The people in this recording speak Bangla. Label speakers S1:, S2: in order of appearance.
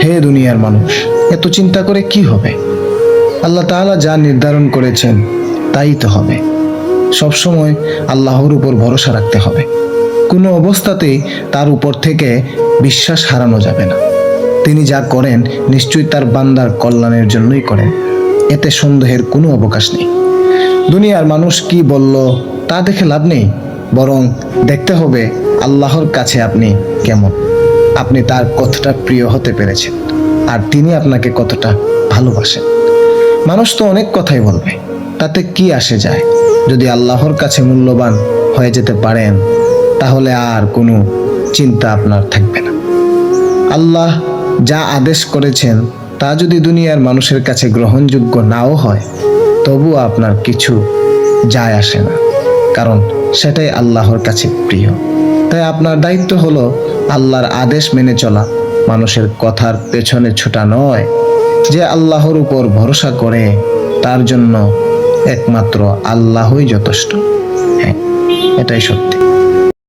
S1: হে দুনিয়ার মানুষ, এত চিন্তা করে কি হবে? আল্লাহ তাআলা যা নির্ধারণ করেছেন তাই তো হবে। সবসময় আল্লাহর উপর ভরসা রাখতে হবে। কোনো অবস্থাতেই তার উপর থেকে বিশ্বাস হারানো যাবে না। তিনি যা করেন নিশ্চয়ই তার বান্দার কল্যাণের জন্যই করেন, এতে সন্দেহের কোনো অবকাশ নেই। দুনিয়ার মানুষ কি বলল তা দেখে লাভ নেই, বরং দেখতে হবে আল্লাহর কাছে আপনি কেমন। আপনি তার কতটা প্রিয় হতে পেরেছেন, আর তিনি আপনাকে কতটা ভালোবাসেন। মানুষ তো অনেক কথাই বলবে, তাতে কি আসে যায়? যদি আল্লাহর কাছে মূল্যবান হয়ে যেতে পারেন, তাহলে আর কোনো চিন্তা আপনার থাকবে না। আল্লাহ যা আদেশ করেছেন তা যদি দুনিয়ার মানুষের কাছে গ্রহণযোগ্য নাও হয়, তবুও আপনার কিছু যায় আসে না, কারণ সেটাই আল্লাহর কাছে প্রিয়। তাই আপনার দায়িত্ব হলো আল্লাহর আদেশ মেনে চলা, মানুষের কথার পেছনে ছোটা নয়। যে আল্লাহর উপর ভরসা করে তার জন্য একমাত্র আল্লাহই যথেষ্ট। হ্যাঁ, এটাই সত্যি।